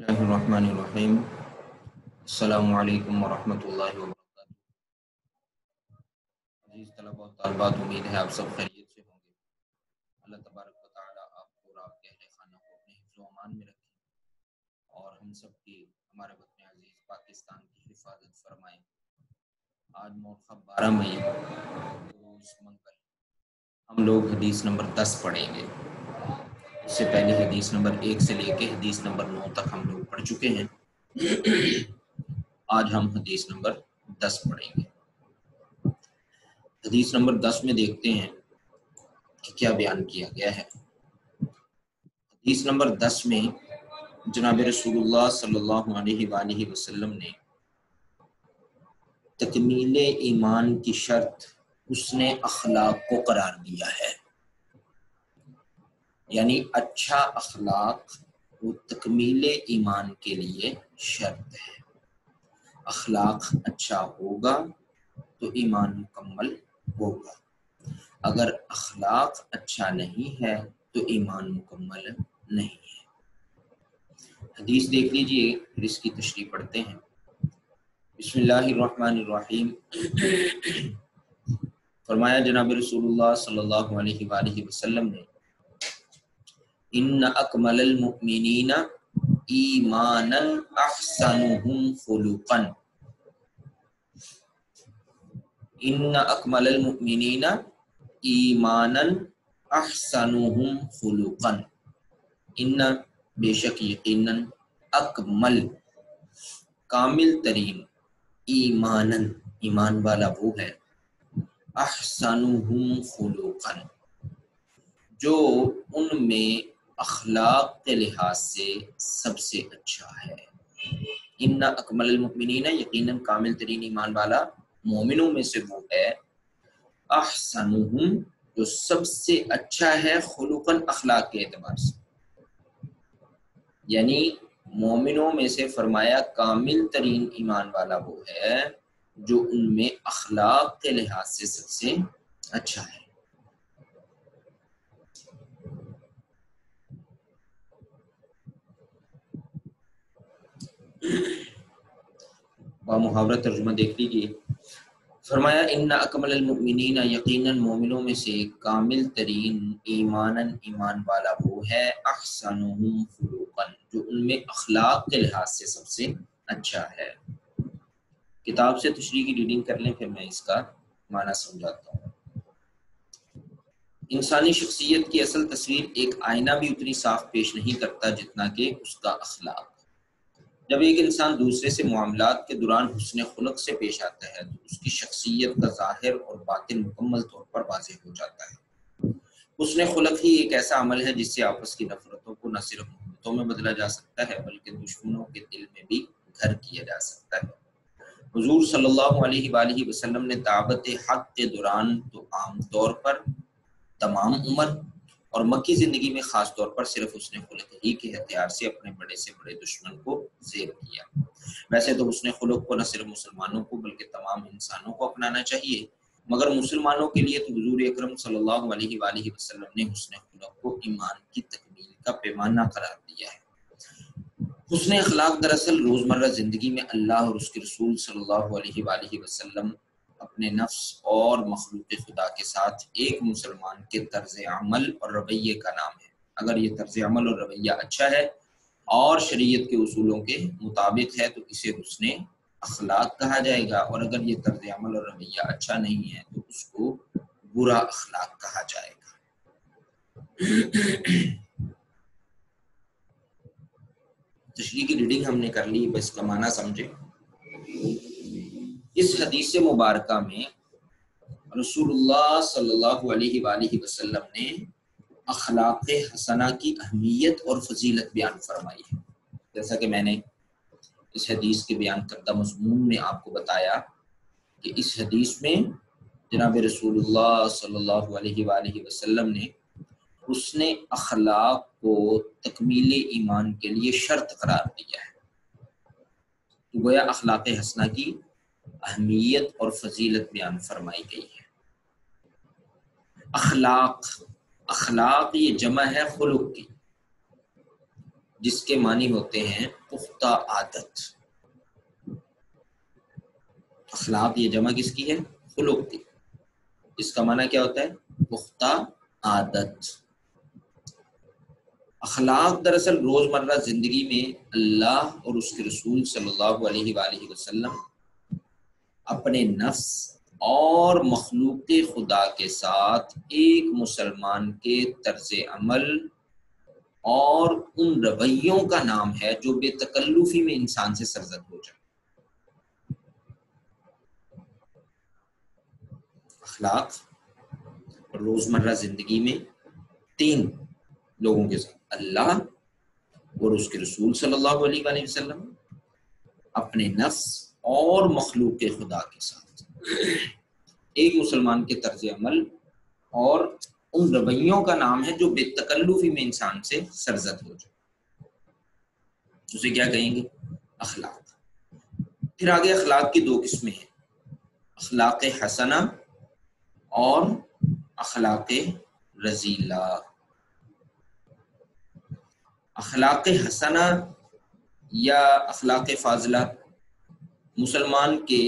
اللہ الرحمن الرحیم۔ السلام علیکم ورحمۃ اللہ وبرکاتہ۔ عزیز طلباء و طالبات، امید ہے آپ سب خیریت سے ہوں گے۔ اللہ تبارک و تعالیٰ آپ کو اور آپ کے اہل خانہ کو اپنے حفظ و امان میں رکھیں اور ہم سب کی ہمارے وطن عزیز پاکستان کی حفاظت فرمائیں۔ آج مورخہ 12 مئی روز منگل ہم لوگ حدیث نمبر 10 پڑھیں گے۔ اس سے پہلے حدیث نمبر 1 سے لے کے حدیث نمبر 9 تک ہم لوگ پڑھ چکے ہیں۔ آج ہم حدیث نمبر 10 پڑھیں گے۔ حدیث نمبر 10 میں دیکھتے ہیں کہ کیا بیان کیا گیا ہے۔ حدیث نمبر 10 میں جناب رسول اللہ صلی اللہ علیہ وآلہ وسلم نے تکمیل ایمان کی شرط حسن اخلاق کو قرار دیا ہے، یعنی اچھا اخلاق وہ تکمیل ایمان کے لیے شرط ہے۔ اخلاق اچھا ہوگا تو ایمان مکمل ہوگا، اگر اخلاق اچھا نہیں ہے تو ایمان مکمل نہیں ہے۔ حدیث دیکھ لیجئے، پھر اس کی تشریح پڑھتے ہیں۔ بسم اللہ الرحمن الرحیم۔ فرمایا جناب رسول اللہ صلی اللہ علیہ وآلہ وسلم نے، ان اکمل المؤمنین ایمانا احسنهم خلقا، ان اکمل المؤمنین ایمانا احسنهم خلقا، ان بے شک یقیناً اکمل کامل ترین ایماناً ایمان والا وہ ہے، احسنهم خلقا جو ان میں اخلاق کے لحاظ سے سب سے اچھا ہے۔ ان اکمل المؤمنین یقیناً کامل ترین ایمان والا مومنوں میں سے وہ ہے، احسنهم جو سب سے اچھا ہے، خلقاً اخلاق کے اعتبار سے، یعنی مومنوں میں سے فرمایا کامل ترین ایمان والا وہ ہے جو ان میں اخلاق کے لحاظ سے سب سے اچھا ہے۔ با محاورہ ترجمہ دیکھ لیجیے۔ فرمایا ان اکمل المؤمنین یقیناً مومنوں میں سے کامل ترین ایماناً ایمان والا وہ ہے، احسنهم خلقا جو ان میں اخلاق کے لحاظ سے سب سے اچھا ہے۔ کتاب سے تشریح کی ریڈنگ کر لیں، پھر میں اس کا معنی سمجھاتا ہوں۔ انسانی شخصیت کی اصل تصویر ایک آئینہ بھی اتنی صاف پیش نہیں کرتا جتنا کہ اس کا اخلاق۔ جب ایک انسان دوسرے سے معاملات کے دوران حسن خلق سے پیش آتا ہے تو اس کی شخصیت کا ظاہر اور باطن مکمل طور پر واضح ہو جاتا ہے۔ حسن خلق ہی ایک ایسا عمل ہے جس سے آپس کی نفرتوں کو نہ صرف محبتوں میں بدلا جا سکتا ہے بلکہ دشمنوں کے دل میں بھی گھر کیا جا سکتا ہے۔ حضور صلی اللہ علیہ وآلہ وسلم نے دعوت حق کے دوران تو عام طور پر تمام عمر اور مکی زندگی میں خاص طور پر صرف حسن خلق ہی کے ہتھیار سے اپنے بڑے سے بڑے دشمن کو زیر کیا۔ ویسے تو حسن خلق کو نہ صرف مسلمانوں کو بلکہ تمام انسانوں کو اپنانا چاہیے، مگر مسلمانوں کے لیے تو حضور اکرم صلی اللہ علیہ وآلہ وسلم نے حسن خلق کو ایمان کی تکمیل کا پیمانہ قرار دیا ہے۔ حسن اخلاق دراصل روزمرہ زندگی میں اللہ اور اس کے رسول صلی اللہ علیہ وآلہ وسلم اپنے نفس اور مخلوق خدا کے ساتھ ایک مسلمان کے طرز عمل اور رویے کا نام ہے۔ اگر یہ طرز عمل اور رویہ اچھا ہے اور شریعت کے اصولوں کے مطابق ہے تو اسے حسن اخلاق کہا جائے گا، اور اگر یہ طرز عمل اور رویہ اچھا نہیں ہے تو اس کو برا اخلاق کہا جائے گا۔ تشریح کی ریڈنگ ہم نے کر لی، بس کا معنی سمجھے۔ اس حدیث مبارکہ میں رسول اللہ صلی اللہ علیہ وآلہ وسلم نے اخلاق حسنہ کی اہمیت اور فضیلت بیان فرمائی ہے۔ جیسا کہ میں نے اس حدیث کے بیان کردہ مضمون میں آپ کو بتایا کہ اس حدیث میں جناب رسول اللہ صلی اللہ علیہ وآلہ وسلم نے حسن اخلاق کو تکمیل ایمان کے لیے شرط قرار دیا ہے۔ تو گویا اخلاق حسنہ کی اہمیت اور فضیلت بیان فرمائی گئی ہے۔ اخلاق یہ جمع ہے خلق کی، جس کے معنی ہوتے ہیں پختہ عادت۔ اخلاق یہ جمع کس کی ہے؟ خلق کی۔ اس کا معنی کیا ہوتا ہے؟ پختہ عادت۔ اخلاق دراصل روزمرہ زندگی میں اللہ اور اس کے رسول صلی اللہ علیہ وآلہ وسلم اپنے نفس اور مخلوق خدا کے ساتھ ایک مسلمان کے طرز عمل اور ان رویوں کا نام ہے جو بے تکلفی میں انسان سے سرزد ہو جائے۔ اخلاق روزمرہ زندگی میں تین لوگوں کے ساتھ، اللہ اور اس کے رسول صلی اللہ علیہ وآلہ وسلم، اپنے نفس اور مخلوق خدا کے ساتھ ایک مسلمان کے طرز عمل اور ان رویوں کا نام ہے جو بے تکلفی میں انسان سے سرزد ہو جائے، اسے کیا کہیں گے؟ اخلاق۔ پھر آگے اخلاق کی دو قسمیں ہیں، اخلاق حسنہ اور اخلاق رذیلہ۔ اخلاق حسنہ یا اخلاق فاضلہ مسلمان کے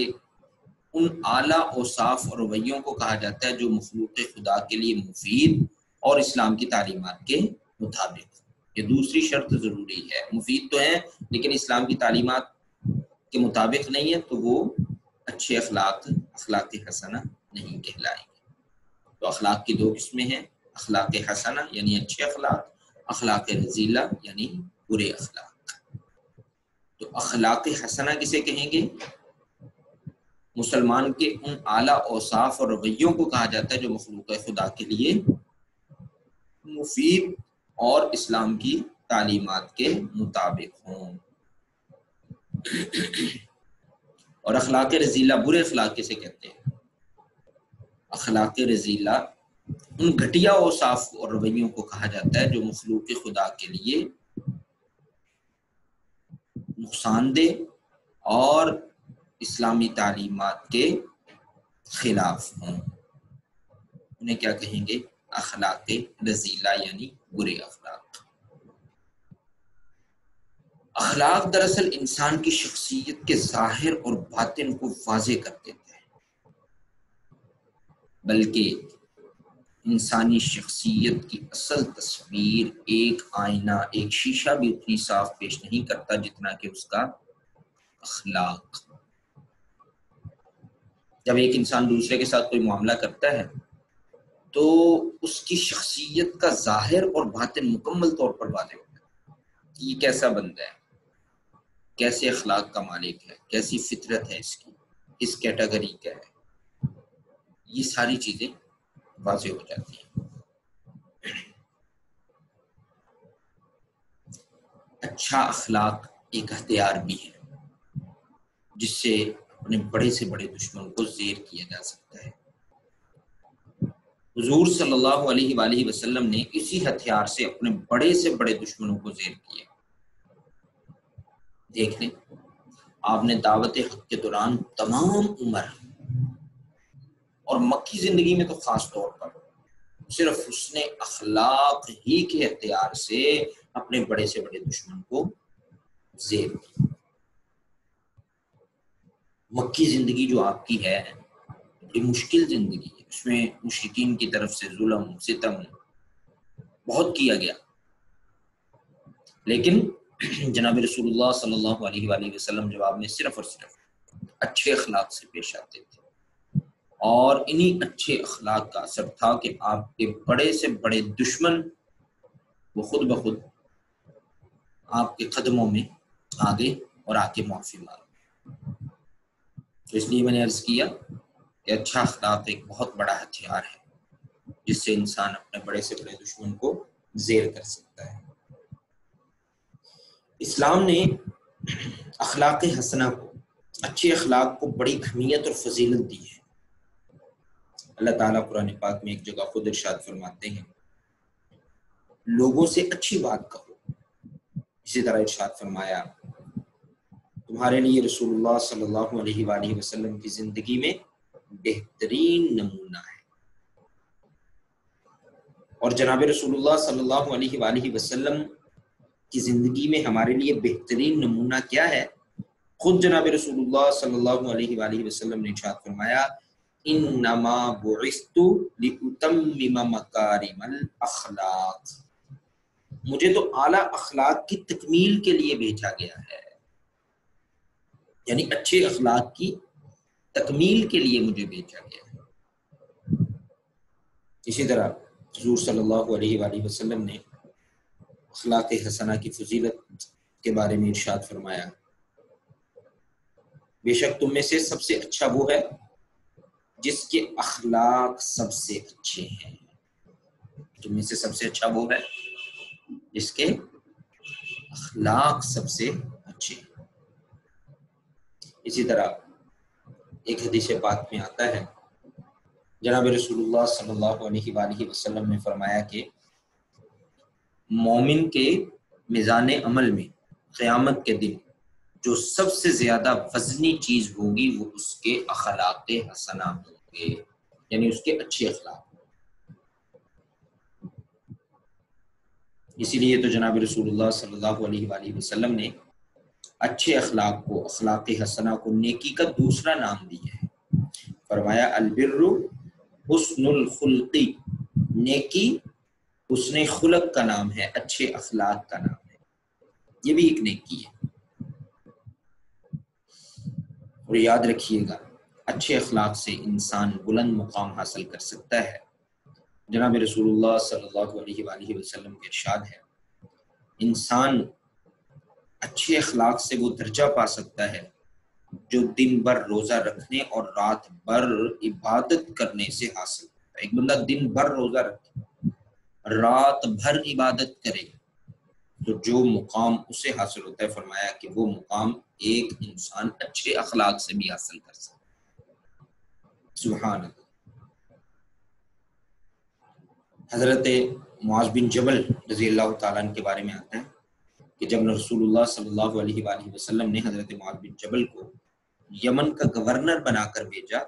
ان اعلیٰ اوصاف اور رویوں کو کہا جاتا ہے جو مخلوق خدا کے لیے مفید اور اسلام کی تعلیمات کے مطابق۔ یہ دوسری شرط ضروری ہے، مفید تو ہیں لیکن اسلام کی تعلیمات کے مطابق نہیں ہے تو وہ اچھے اخلاق حسنہ نہیں کہلائیں گے۔ تو اخلاق کی دو قسمیں ہیں، اخلاق حسنہ یعنی اچھے اخلاق، اخلاق رذیلہ یعنی برے اخلاق۔ تو اخلاق حسنہ کسے کہیں گے؟ مسلمان کے ان اعلیٰ اوصاف اور رویوں کو کہا جاتا ہے جو مخلوق خدا کے لیے مفید اور اسلام کی تعلیمات کے مطابق ہوں۔ اور اخلاق رذیلہ برے اخلاق کسے کہتے ہیں؟ اخلاق رذیلہ ان گھٹیا اوصاف اور رویوں کو کہا جاتا ہے جو مخلوق خدا کے لیے نقصان دہ اور اسلامی تعلیمات کے خلاف ہوں، انہیں کیا کہیں گے؟ اخلاق رذیلہ یعنی برے اخلاق۔ اخلاق دراصل انسان کی شخصیت کے ظاہر اور باطن کو واضح کر دیتے ہیں، بلکہ انسانی شخصیت کی اصل تصویر ایک آئینہ، ایک شیشہ بھی اتنی صاف پیش نہیں کرتا جتنا کہ اس کا اخلاق۔ جب ایک انسان دوسرے کے ساتھ کوئی معاملہ کرتا ہے تو اس کی شخصیت کا ظاہر اور باطن مکمل طور پر واضح ہوتا ہے کہ یہ کیسا بندہ ہے، کیسے اخلاق کا مالک ہے، کیسی فطرت ہے اس کی، کس کیٹیگری کا ہے، یہ ساری چیزیں واضح ہو جاتی ہیں۔ اچھا اخلاق ایک ہتھیار بھی ہے جس سے اپنے بڑے سے بڑے دشمن کو زیر کیا جا سکتا ہے۔ حضور صلی اللہ علیہ وآلہ وسلم نے اسی ہتھیار سے اپنے بڑے سے بڑے دشمنوں کو زیر کیا۔ دیکھ لیں، آپ نے دعوت حق کے دوران تمام عمر اور مکی زندگی میں تو خاص طور پر صرف اس نے اخلاق ہی کے ہتھیار سے اپنے بڑے سے بڑے دشمن کو زیر کیا۔ مکی زندگی جو آپ کی ہے بڑی مشکل زندگی ہے، اس میں مشرکین کی طرف سے ظلم ستم بہت کیا گیا، لیکن جناب رسول اللہ صلی اللہ علیہ وآلہ وسلم جواب میں صرف اور صرف اچھے اخلاق سے پیش آتے تھے، اور انہی اچھے اخلاق کا اثر تھا کہ آپ کے بڑے سے بڑے دشمن وہ خود بخود آپ کے قدموں میں آگے اور آ کے معافی مانگے۔ تو اس لیے میں نے عرض کیا کہ اچھا اخلاق ایک بہت بڑا ہتھیار ہے جس سے انسان اپنے بڑے سے بڑے دشمن کو زیر کر سکتا ہے۔ اسلام نے اخلاق حسنہ کو، اچھے اخلاق کو بڑی اہمیت اور فضیلت دی ہے۔ اللہ تعالیٰ قرآن پاک میں ایک جگہ خود ارشاد فرماتے ہیں، لوگوں سے اچھی بات کہو۔ اسی طرح ارشاد فرمایا، تمہارے لیے رسول اللہ صلی اللہ علیہ وآلہ وسلم کی زندگی میں بہترین نمونہ ہے۔ اور جناب رسول اللہ صلی اللہ علیہ وآلہ وسلم کہ زندگی میں ہمارے لیے بہترین نمونہ کیا ہے؟ خود جناب رسول اللہ صلی اللہ علیہ وآلہ وسلم نے ارشاد فرمایا انما بعثت لاتمم مکارم الاخلاق، مجھے تو اعلیٰ اخلاق کی تکمیل کے لیے بھیجا گیا ہے، یعنی اچھے اخلاق کی تکمیل کے لیے مجھے بھیجا گیا ہے۔ اسی طرح حضور صلی اللہ علیہ وآلہ وسلم نے اخلاق حسنہ کی فضیلت کے بارے میں ارشاد فرمایا بے شک تم میں سے سب سے اچھا وہ ہے جس کے اخلاق سب سے اچھے ہیں، تم میں سے سب سے اچھا وہ ہے جس کے اخلاق سب سے اچھے ہیں۔ اسی طرح ایک حدیث پاک میں آتا ہے جناب رسول اللہ صلی اللہ علیہ وآلہ وسلم نے فرمایا کہ مومن کے میزان عمل میں قیامت کے دن جو سب سے زیادہ وزنی چیز ہوگی وہ اس کے اخلاق حسنہ ہوں گے، یعنی اس کے اچھے اخلاق۔ اسی لیے تو جناب رسول اللہ صلی اللہ علیہ وآلہ وسلم نے اچھے اخلاق کو، اخلاق حسنہ کو نیکی کا دوسرا نام دیا ہے۔ فرمایا البر حسن الخلق، نیکی حسن خلق کا نام ہے، اچھے اخلاق کا نام ہے، یہ بھی ایک نیکی ہے۔ اور یاد رکھیے گا اچھے اخلاق سے انسان بلند مقام حاصل کر سکتا ہے۔ جناب رسول اللہ صلی اللہ علیہ وآلہ وسلم کے ارشاد ہے انسان اچھے اخلاق سے وہ درجہ پا سکتا ہے جو دن بھر روزہ رکھنے اور رات بھر عبادت کرنے سے حاصل ہوتا ہے۔ ایک بندہ دن بھر روزہ رکھے، رات بھر عبادت کرے تو جو مقام اسے حاصل ہوتا ہے، فرمایا کہ وہ مقام ایک انسان اچھے اخلاق سے بھی حاصل کر سکتا ہے۔ سبحان اللہ۔ حضرت معاذ بن جبل رضی اللہ تعالیٰ عنہ کے بارے میں آتا ہے کہ جب رسول اللہ صلی اللہ علیہ وآلہ وسلم نے حضرت معاذ بن جبل کو یمن کا گورنر بنا کر بھیجا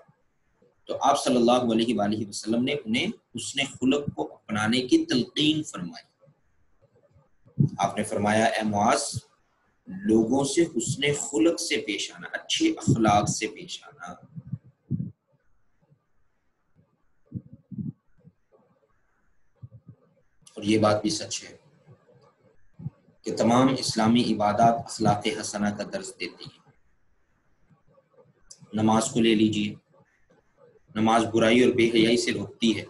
تو آپ صلی اللہ علیہ وآلہ وسلم نے انہیں حسن خلق کو اپنانے کی تلقین فرمائی۔ آپ نے فرمایا اے معاذ، لوگوں سے حسن خلق سے پیش آنا، اچھے اخلاق سے پیش آنا۔ اور یہ بات بھی سچ ہے کہ تمام اسلامی عبادات اخلاق حسنہ کا درس دیتی ہیں۔ نماز کو لے لیجئے، نماز برائی اور بے حیائی سے روکتی ہے۔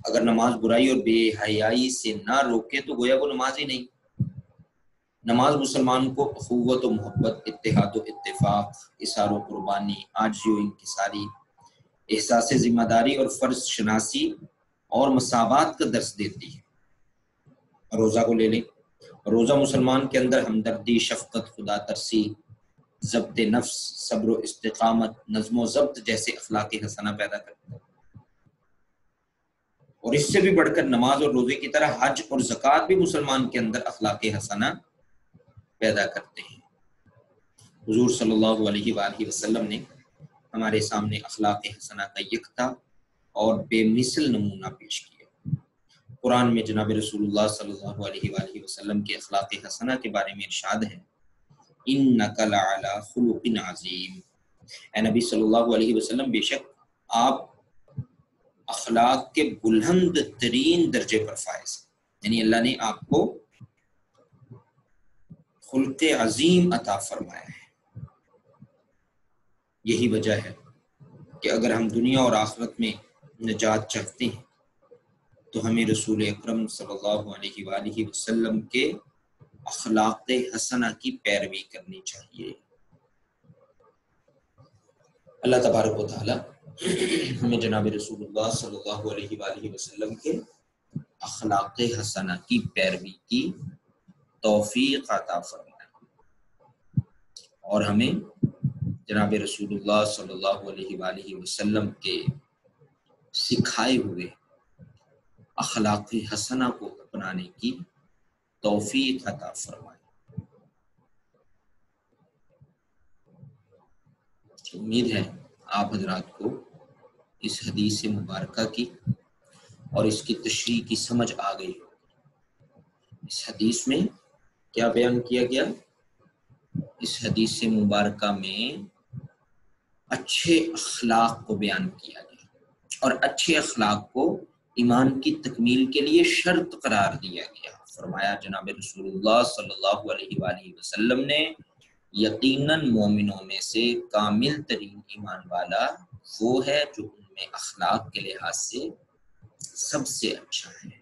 اگر نماز برائی اور بے حیائی سے نہ روکے تو گویا وہ نماز ہی نہیں۔ نماز مسلمان کو اخوت و محبت، اتحاد و اتفاق، اثار و قربانی، عاجزی و انکساری، احساس ذمہ داری اور فرض شناسی اور مساوات کا درس دیتی ہے۔ روزہ کو لے لیں، روزہ مسلمان کے اندر ہمدردی، شفقت، خدا ترسی، ضبط نفس، صبر و استقامت، نظم و ضبط جیسے اخلاق حسنہ پیدا کرتا ہے۔ اور اس سے بھی بڑھ کر نماز اور روزے کی طرح حج اور زکوٰۃ بھی مسلمان کے اندر اخلاق حسنہ پیدا کرتے ہیں۔ حضور صلی اللہ علیہ وآلہ وسلم نے ہمارے سامنے اخلاق حسنہ کا یکتا اور بے مثل نمونہ پیش کیا۔ قرآن میں جناب رسول اللہ صلی اللہ علیہ وآلہ وسلم کے اخلاق حسنہ کے بارے میں ارشاد ہے اِنَّكَ لَعَلَىٰ خُلُقٍ عَظِيمٍ، اے نبی صلی اللہ علیہ وسلم بے شک آپ اخلاق کے بلند ترین درجے پر فائز ہیں، یعنی اللہ نے آپ کو خلق عظیم عطا فرمایا ہے۔ یہی وجہ ہے کہ اگر ہم دنیا اور آخرت میں نجات چاہتے ہیں تو ہمیں رسول اکرم صلی اللہ علیہ وآلہ وسلم کے اخلاق حسنہ کی پیروی کرنی چاہیے۔ اللہ تبارک و تعالی ہمیں جناب رسول اللہ صلی اللہ علیہ وآلہ وسلم کے اخلاق حسنہ کی پیروی کی توفیق عطا فرمائے اور ہمیں جناب رسول اللہ صلی اللہ علیہ وآلہ وسلم کے سکھائے ہوئے اخلاق حسنہ کو اپنانے کی توفیق عطا فرمائے۔ امید ہے آپ حضرات کو اس حدیث مبارکہ کی اور اس کی تشریح کی سمجھ آ گئی۔ اس حدیث میں کیا بیان کیا گیا؟ اس حدیث مبارکہ میں اچھے اخلاق کو بیان کیا گیا، اور اچھے اخلاق کو ایمان کی تکمیل کے لیے شرط قرار دیا گیا۔ فرمایا جناب رسول اللہ صلی اللہ علیہ وآلہ وسلم نے، یقیناً مومنوں میں سے کامل ترین ایمان والا وہ ہے جو ان میں اخلاق کے لحاظ سے سب سے اچھا ہے۔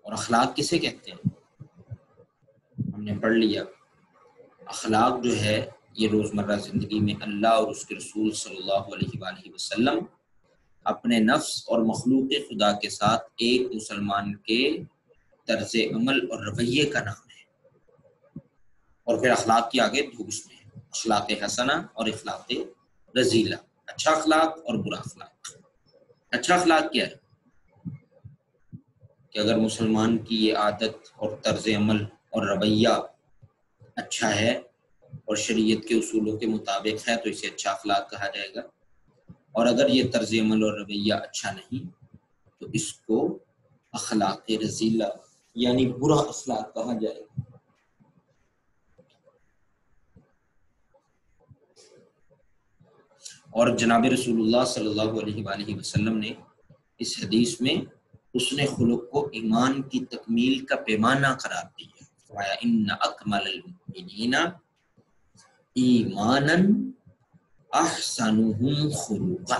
اور اخلاق کسے کہتے ہیں؟ ہم نے پڑھ لیا، اخلاق جو ہے یہ روزمرہ زندگی میں اللہ اور اس کے رسول صلی اللہ علیہ وآلہ وسلم اپنے نفس اور مخلوق خدا کے ساتھ ایک مسلمان کے طرز عمل اور رویے کا نام ہے۔ اور پھر اخلاق کی آگے دو قسمیں ہیں، اخلاق حسنہ اور اخلاق رذیلہ، اچھا اخلاق اور برا اخلاق۔ اچھا اخلاق کیا ہے؟ کہ اگر مسلمان کی یہ عادت اور طرز عمل اور رویہ اچھا ہے اور شریعت کے اصولوں کے مطابق ہے تو اسے اچھا اخلاق کہا جائے گا، اور اگر یہ طرز عمل اور رویہ اچھا نہیں تو اس کو اخلاق رذیلہ یعنی برا اخلاق کہا جائے گا۔ اور جناب رسول اللہ صلی اللہ علیہ وآلہ وسلم نے اس حدیث میں حسن خلق کو ایمان کی تکمیل کا پیمانہ قرار دیا۔ فرمایا ان اکمل المؤمنین ایمانا احسنهم خلقا۔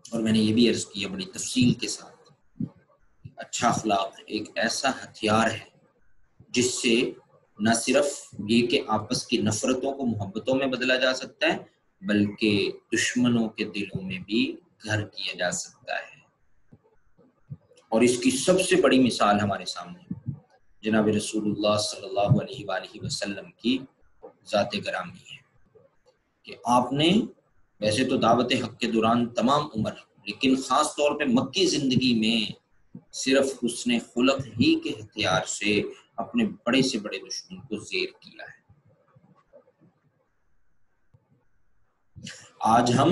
اور میں نے یہ بھی عرض کیا بڑی تفصیل کے ساتھ، اچھا اخلاق ایک ایسا ہتھیار ہے جس سے نہ صرف یہ کہ آپس کی نفرتوں کو محبتوں میں بدلا جا سکتا ہے بلکہ دشمنوں کے دلوں میں بھی گھر کیا جا سکتا ہے۔ اور اس کی سب سے بڑی مثال ہمارے سامنے جناب رسول اللہ صلی اللہ علیہ وآلہ وسلم کی ذات گرامی ہے کہ آپ نے ویسے تو دعوت حق کے دوران تمام عمر، لیکن خاص طور پہ مکی زندگی میں صرف حسن خلق ہی کے ہتھیار سے اپنے بڑے سے بڑے دشمن کو زیر کیا ہے۔ آج ہم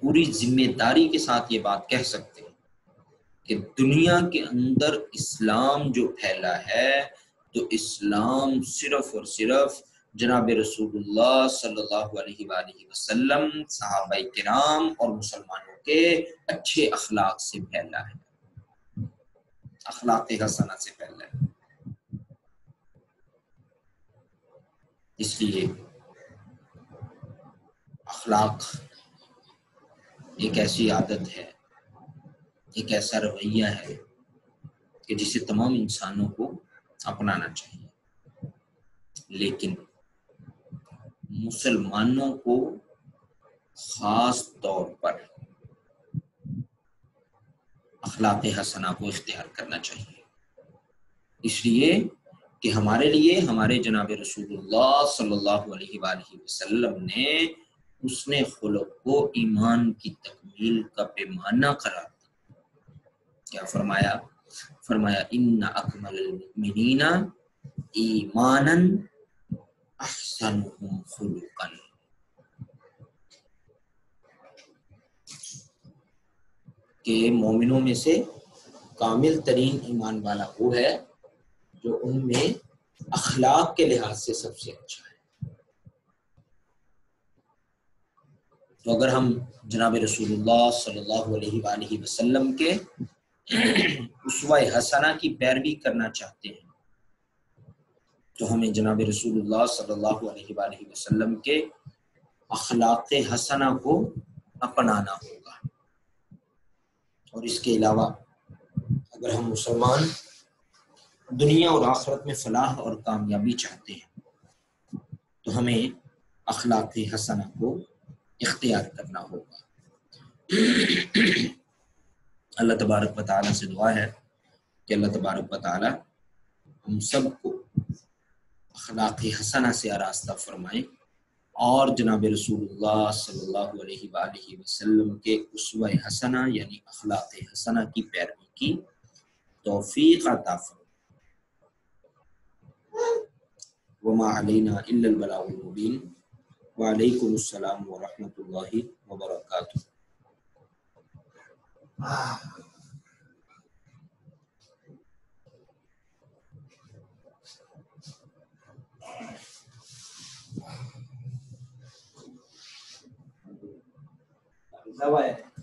پوری ذمہ داری کے ساتھ یہ بات کہہ سکتے ہیں کہ دنیا کے اندر اسلام جو پھیلا ہے تو اسلام صرف اور صرف جناب رسول اللہ صلی اللہ علیہ وآلہ وسلم، صحابہ کرام اور مسلمانوں کے اچھے اخلاق سے پھیلا ہے، اخلاق حسنہ سے پھیلا ہے۔ اس لیے اخلاق ایک ایسی عادت ہے، ایک ایسا رویہ ہے کہ جسے تمام انسانوں کو اپنانا چاہیے، لیکن مسلمانوں کو خاص طور پر اخلاق حسنہ کو اختیار کرنا چاہیے، اس لیے کہ ہمارے لیے ہمارے جناب رسول اللہ صلی اللہ علیہ وآلہ وسلم نے حسن خلق کو ایمان کی تکمیل کا پیمانہ قرار دیا۔ کیا فرمایا؟ فرمایا ان اکمل المؤمنین ایمانا احسنهم خلقا، کہ مومنوں میں سے کامل ترین ایمان والا وہ ہے جو ان میں اخلاق کے لحاظ سے سب سے اچھا ہے۔ تو اگر ہم جناب رسول اللہ صلی اللہ علیہ وآلہ وسلم کے اسوہ حسنہ کی پیروی کرنا چاہتے ہیں تو ہمیں جناب رسول اللہ صلی اللہ علیہ وآلہ وسلم کے اخلاق حسنہ کو اپنانا ہوگا۔ اور اس کے علاوہ اگر ہم مسلمان دنیا اور آخرت میں فلاح اور کامیابی چاہتے ہیں تو ہمیں اخلاق حسنہ کو اختیار کرنا ہوگا۔ اللہ تبارک و تعالیٰ سے دعا ہے کہ اللہ تبارک و تعالیٰ ہم سب کو اخلاق حسنہ سے آراستہ فرمائے اور جناب رسول اللہ صلی اللہ علیہ وآلہ وسلم کے اسوہ حسنہ یعنی اخلاق حسنہ کی پیروی کی توفیق عطا فرمائے۔ وما علینا الا البلاغ المبین۔ وعلیکم السلام ورحمۃ اللہ وبرکاتہ۔ دوا ہے